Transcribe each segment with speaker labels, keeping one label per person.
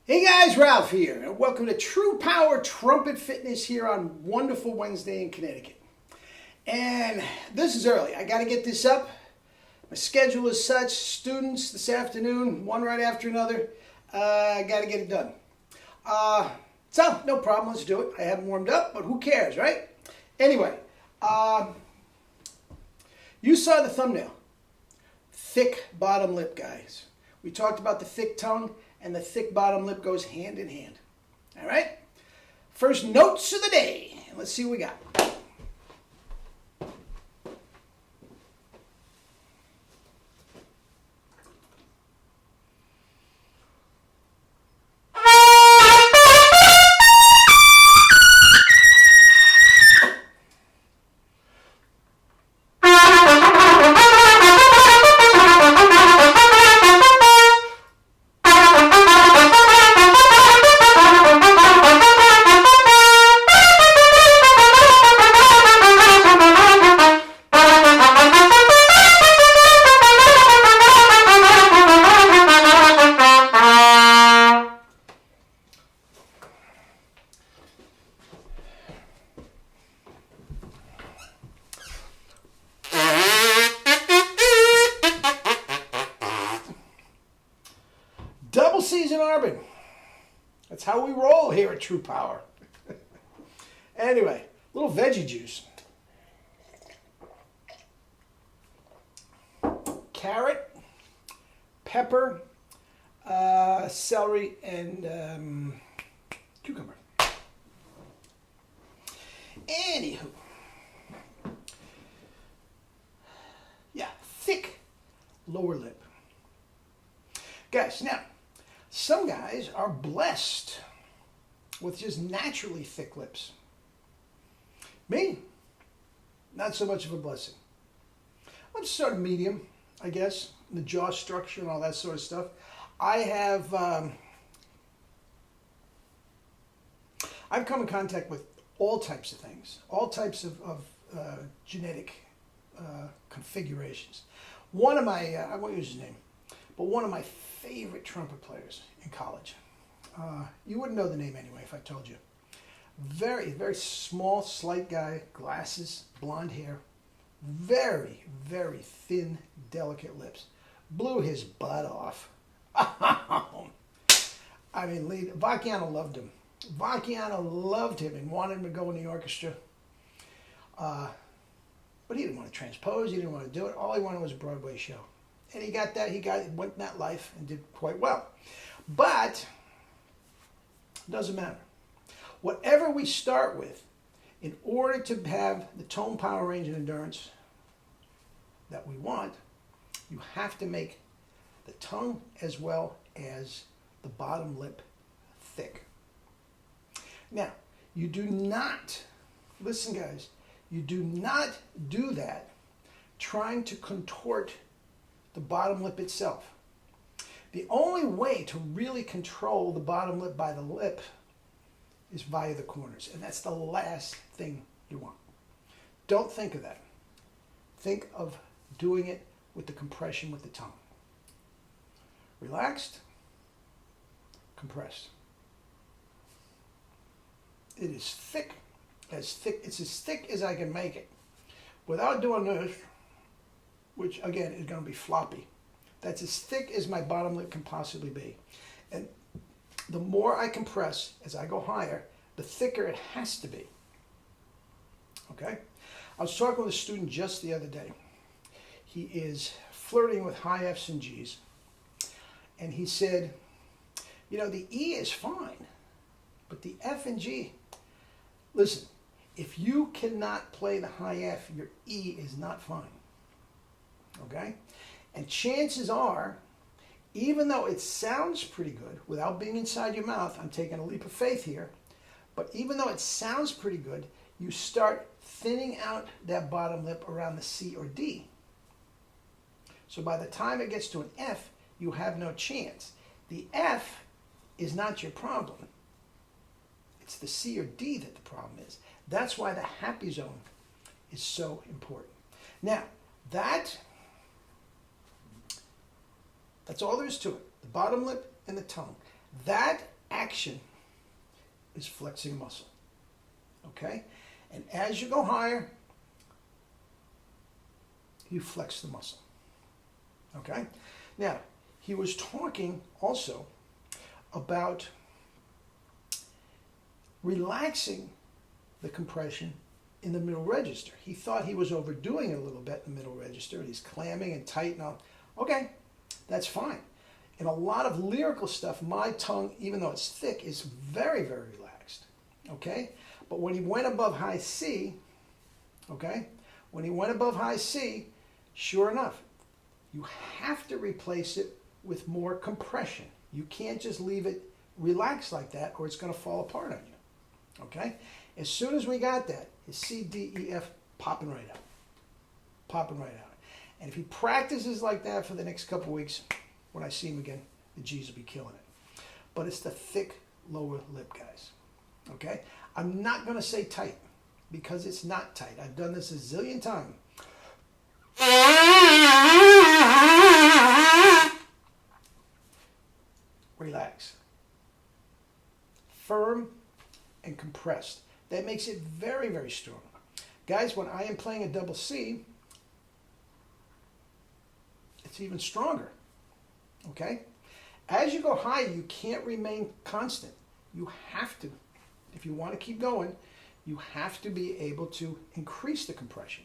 Speaker 1: Hey guys, Ralph here, and welcome to True Power Trumpet Fitness here on wonderful Wednesday in Connecticut. And this is early. I got to get this up. My schedule is such, students this afternoon, one right after another. I got to get it done. So, no problem, let's do it. I haven't warmed up, but who cares, right? Anyway, you saw the thumbnail. Thick bottom lip, guys. We talked about the thick tongue, and the thick bottom lip goes hand in hand. All right? First notes of the day. Let's see what we got. Double season Arbor. That's how we roll here at True Power. Anyway, a little veggie juice. Carrot, pepper, celery, and cucumber. Anywho. Yeah, thick lower lip. Guys, now, some guys are blessed with just naturally thick lips. Me, not so much of a blessing. I'm sort of medium, I guess, in the jaw structure and all that sort of stuff. I have, I've come in contact with all types of things, all types of genetic configurations. One of my, I won't use his name, but one of my favorite trumpet players in college. You wouldn't know the name anyway if I told you. Very, very small, slight guy, glasses, blonde hair, very, very thin, delicate lips. Blew his butt off. I mean, Vacchiano loved him. Vacchiano loved him and wanted him to go in the orchestra. But he didn't want to transpose, he didn't want to do it. All he wanted was a Broadway show. And he got that, went in that life and did quite well. But, it doesn't matter. Whatever we start with, in order to have the tone, power, range, and endurance that we want, you have to make the tongue as well as the bottom lip thick. Now, you do not, listen guys, you do not do that trying to contort the bottom lip itself. The only way to really control the bottom lip by the lip is via the corners, and that's the last thing you want. Don't think of that. Think of doing it with the compression with the tongue. Relaxed, compressed. It is thick, it's as thick as I can make it. Without doing this, which again is going to be floppy. That's as thick as my bottom lip can possibly be. And the more I compress as I go higher, the thicker it has to be. Okay? I was talking with a student just the other day. He is flirting with high F's and G's. And he said, you know, the E is fine, but the F and G, listen, if you cannot play the high F, your E is not fine. Okay? And chances are, even though it sounds pretty good, without being inside your mouth, I'm taking a leap of faith here, but even though it sounds pretty good, you start thinning out that bottom lip around the C or D. So by the time it gets to an F, you have no chance. The F is not your problem. It's the C or D that the problem is. That's why the happy zone is so important. Now, that's all there is to it. The bottom lip and the tongue. That action is flexing a muscle. Okay? And as you go higher, you flex the muscle. Okay? Now, he was talking also about relaxing the compression in the middle register. He thought he was overdoing it a little bit in the middle register, and he's clamming and tight and all. Okay, that's fine. In a lot of lyrical stuff, my tongue, even though it's thick, is very, very relaxed. Okay? But when he went above high C, okay, when he went above high C, sure enough, you have to replace it with more compression. You can't just leave it relaxed like that, or it's going to fall apart on you. Okay? As soon as we got that, his C, D, E, F popping right out. Popping right out. And if he practices like that for the next couple weeks, when I see him again, the G's will be killing it. But it's the thick lower lip, guys. Okay? I'm not going to say tight, because it's not tight. I've done this a zillion times. Relax. Firm and compressed. That makes it very, very strong. Guys, when I am playing a double C, it's even stronger. Okay? As you go higher, you can't remain constant. You have to, if you want to keep going, you have to be able to increase the compression.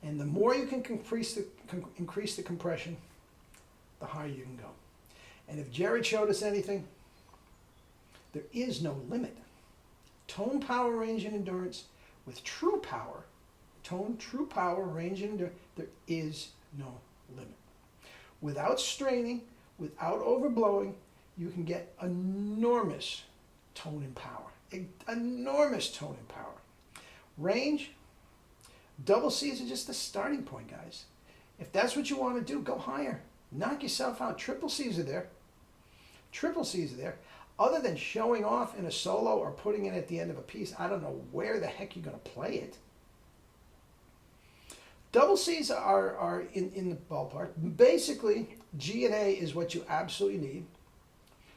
Speaker 1: And the more you can increase the compression, the higher you can go. And if Jerry showed us anything, there is no limit. Tone, power, range, and endurance with true power, tone, true power, range, and endurance, there is no limit. Without straining, without overblowing, you can get enormous tone and power. Enormous tone and power. Range, double C's are just the starting point, guys. If that's what you want to do, go higher. Knock yourself out. Triple C's are there. Triple C's are there. Other than showing off in a solo or putting it at the end of a piece, I don't know where the heck you're going to play it. Double C's are in the ballpark. Basically, G and A is what you absolutely need.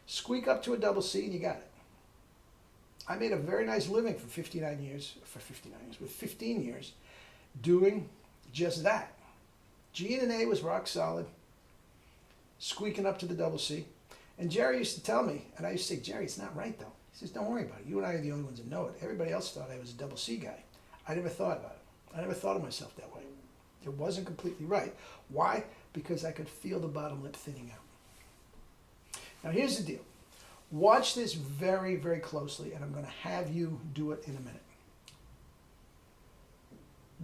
Speaker 1: Squeak up to a double C and you got it. I made a very nice living for 15 years, doing just that. G and A was rock solid, squeaking up to the double C. And Jerry used to tell me, and I used to say, Jerry, it's not right though. He says, don't worry about it. You and I are the only ones that know it. Everybody else thought I was a double C guy. I never thought about it. I never thought of myself that way. It wasn't completely right. Why? Because I could feel the bottom lip thinning out. Now here's the deal. Watch this very, very closely, and I'm going to have you do it in a minute.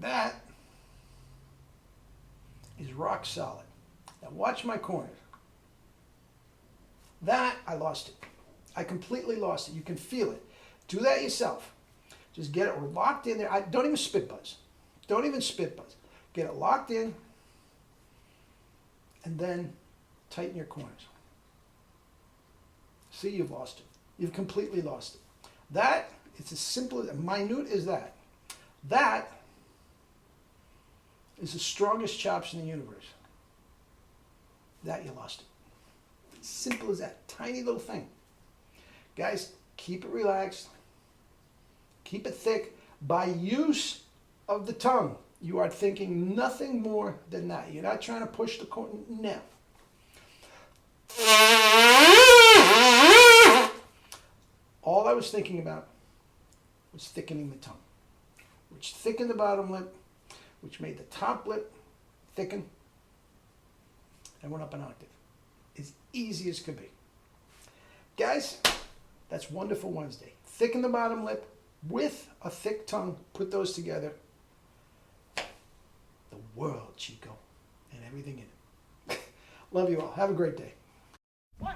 Speaker 1: That is rock solid. Now watch my corners. That, I lost it. I completely lost it. You can feel it. Do that yourself. Just get it locked in there. Don't even spit buzz. Don't even spit buzz. Get it locked in, and then tighten your corners. See, you've lost it. You've completely lost it. That, it's as simple, as minute as that. That is the strongest chops in the universe. That, you lost it. Simple as that. Tiny little thing. Guys, keep it relaxed. Keep it thick. By use of the tongue, you are thinking nothing more than that. You're not trying to push the corner. No. All I was thinking about was thickening the tongue, which thickened the bottom lip, which made the top lip thicken, and went up an octave. As easy as could be. Guys, that's Wonderful Wednesday. Thicken the bottom lip with a thick tongue. Put those together. The world, Chico, and everything in it. Love you all. Have a great day.
Speaker 2: 1